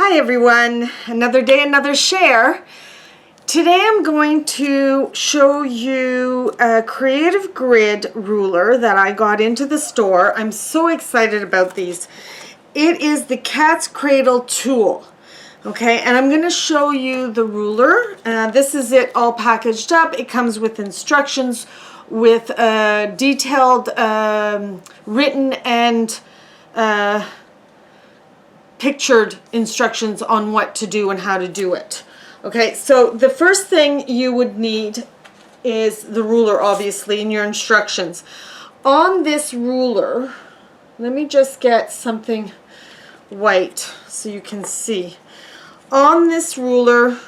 Hi everyone, another day, another share. Today I'm going to show you a creative grid ruler that I got into the store. I'm so excited about these. It is the Cat's Cradle tool. Okay, and I'm going to show you the ruler. This is it all packaged up. It comes with instructions with detailed written and pictured instructions on what to do and how to do it. Okay, so the first thing you would need is the ruler, obviously, in your instructions. On this ruler, let me just get something white so you can see. On this ruler,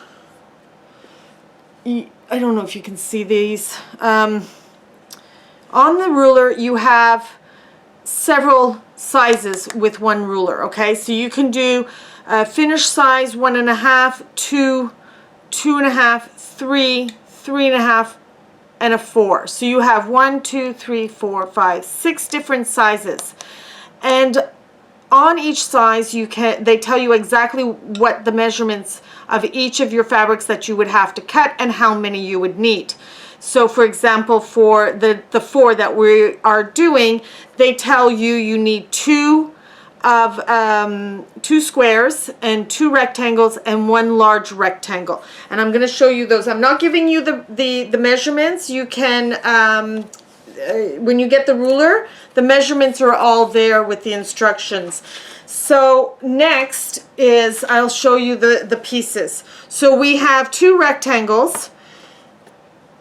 I don't know if you can see these. On the ruler, you have several sizes with one ruler. Okay, so you can do finished size 1.5, 2, 2.5, 3, 3.5, and a 4. So you have 1, 2, 3, 4, 5, 6 different sizes, and on each size they tell you exactly what the measurements of each of your fabrics that you would have to cut and how many you would need. So for example, for the 4 that we are doing, they tell you you need 2 squares and 2 rectangles and 1 large rectangle. And I'm going to show you those. I'm not giving you the measurements. You can, when you get the ruler, the measurements are all there with the instructions. So next is I'll show you the pieces. So we have 2 rectangles,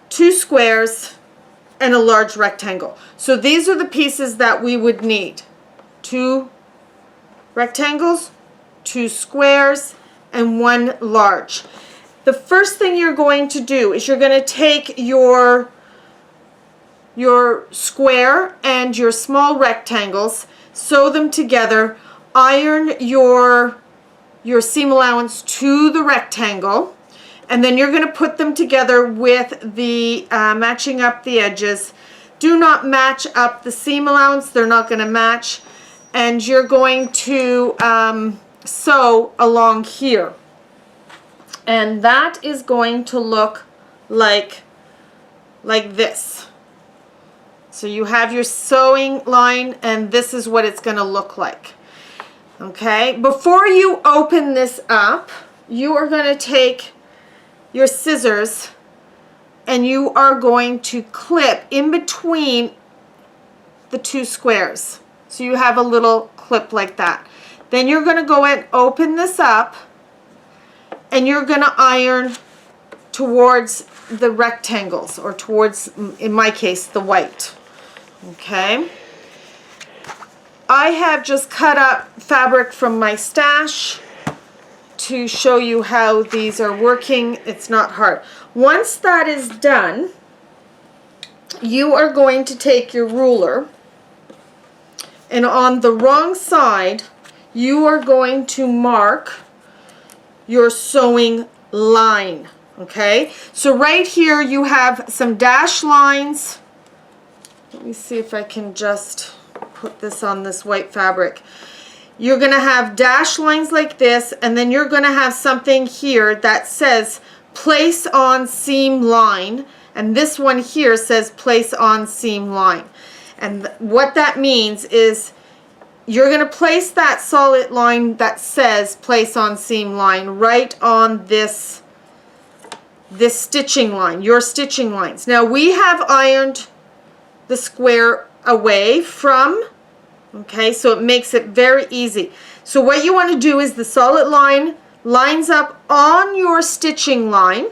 2 squares, and a large rectangle. So these are the pieces that we would need. 2 rectangles, 2 squares, and 1 large. The first thing you're going to do is you're going to take your square and your small rectangles, sew them together, iron your seam allowance to the rectangle, and then you're going to put them together with the matching up the edges. Do not match up the seam allowance, they're not going to match, and you're going to sew along here, and that is going to look like this. So you have your sewing line, and this is what it's going to look like. Okay, before you open this up, you are going to take your scissors and you are going to clip in between the 2 squares. So you have a little clip like that. Then you're going to go and open this up, and you're going to iron towards the rectangles, or towards, in my case, the white. Okay, I have just cut up fabric from my stash to show you how these are working. It's not hard. Once that is done, you are going to take your ruler, and on the wrong side you are going to mark your sewing line. Okay, so right here you have some dash lines. Let me see if I can just put this on this white fabric. You're going to have dash lines like this, and then you're going to have something here that says place on seam line, and this one here says place on seam line. And what that means is you're going to place that solid line that says place on seam line right on this stitching line, your stitching lines. Now we have ironed the square away from, okay, so it makes it very easy. So what you want to do is the solid line lines up on your stitching line,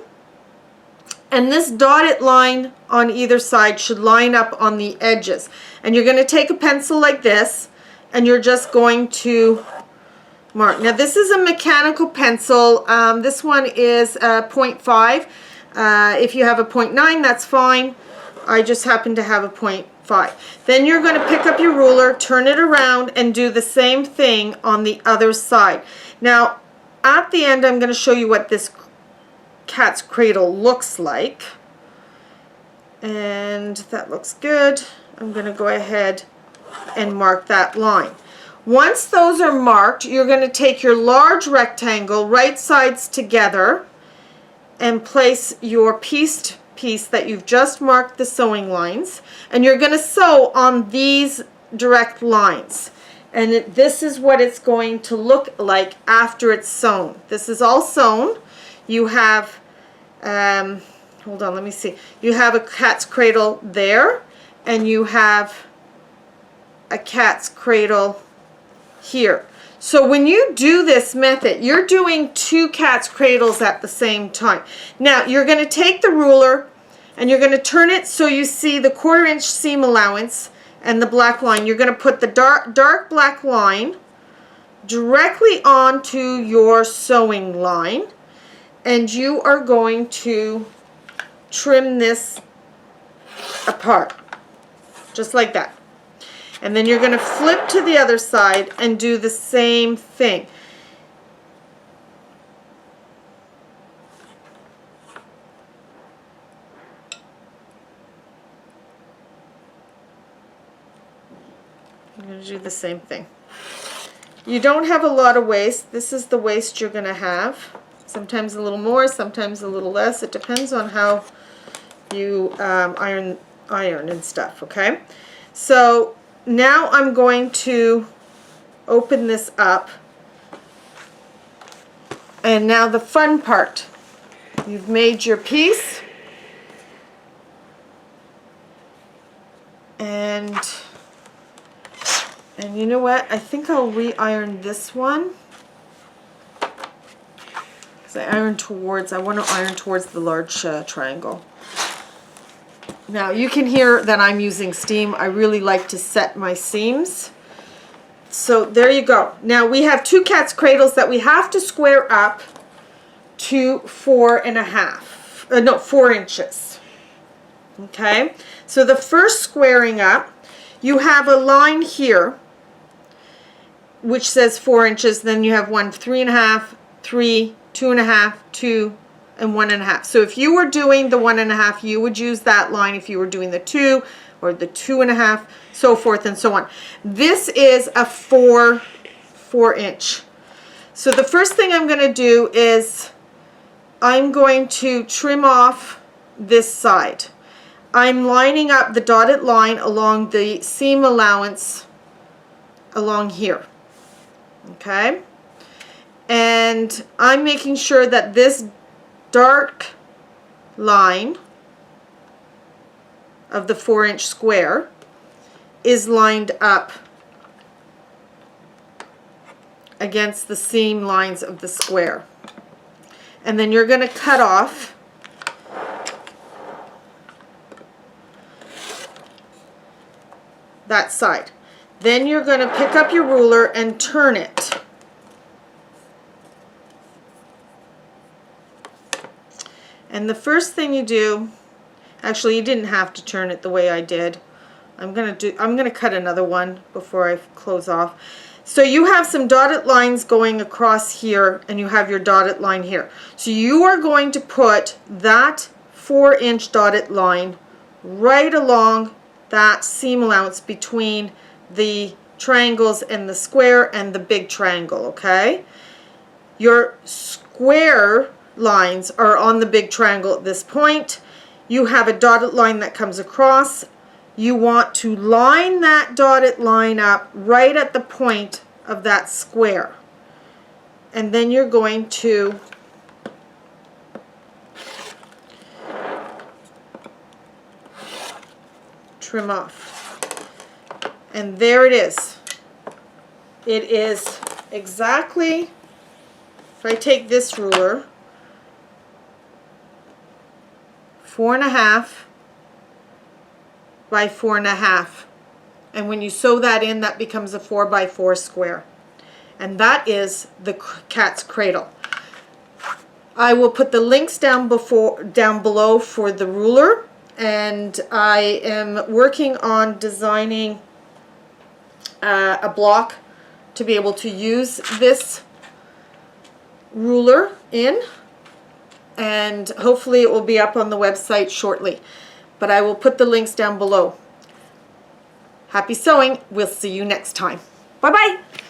and this dotted line on either side should line up on the edges. And you're going to take a pencil like this, and you're just going to mark. Now this is a mechanical pencil. This one is 0.5. If you have a 0.9, that's fine. I just happen to have a 0.5. Then you're going to pick up your ruler, turn it around, and do the same thing on the other side. Now at the end I'm going to show you what this Cat's Cradle looks like, and that looks good. I'm going to go ahead and mark that line. Once those are marked, you're going to take your large rectangle, right sides together, and place your pieced piece that you've just marked the sewing lines, and you're going to sew on these direct lines. And this is what it's going to look like after it's sewn. This is all sewn. You have, hold on, let me see. You have a cat's cradle there, and you have a cat's cradle here. So when you do this method, you're doing 2 cat's cradles at the same time. Now you're going to take the ruler and you're going to turn it so you see the 1/4 inch seam allowance and the black line. You're going to put the dark black line directly onto your sewing line, and you are going to trim this apart just like that. And then you're going to flip to the other side and do the same thing. I'm going to do the same thing. You don't have a lot of waste. This is the waste you're going to have. Sometimes a little more, sometimes a little less. It depends on how you iron and stuff, okay? So now I'm going to open this up, and now the fun part. You've made your piece, and you know what? I think I'll re-iron this one, because I want to iron towards the large triangle. Now you can hear that I'm using steam. I really like to set my seams. So there you go. Now we have 2 cat's cradles that we have to square up to 4 inches. Okay, so the first squaring up, you have a line here which says 4 inches, then you have 1, 3.5, 3, 2.5, 2, and 1.5. So if you were doing the 1.5, you would use that line. If you were doing the 2 or the 2.5, so forth and so on. This is a 4 inch. So the first thing I'm going to do is I'm going to trim off this side. I'm lining up the dotted line along the seam allowance along here. Okay? And I'm making sure that this dark line of the 4 inch square is lined up against the seam lines of the square. And then you're going to cut off that side. Then you're going to pick up your ruler and turn it. And the first thing you do, actually you didn't have to turn it the way I did. I'm going to cut another one before I close off. So you have some dotted lines going across here, and you have your dotted line here. So you are going to put that 4 inch dotted line right along that seam allowance between the triangles and the square and the big triangle, okay? Your square lines are on the big triangle at this point. You have a dotted line that comes across. You want to line that dotted line up right at the point of that square. And then you're going to trim off. And there it is. It is exactly, if I take this ruler, 4.5 by 4.5, and when you sew that in, that becomes a 4 by 4 square, and that is the cat's cradle. I will put the links down below for the ruler, and I am working on designing a block to be able to use this ruler in, and hopefully it will be up on the website shortly, but I will put the links down below. Happy sewing. We'll see you next time. Bye bye.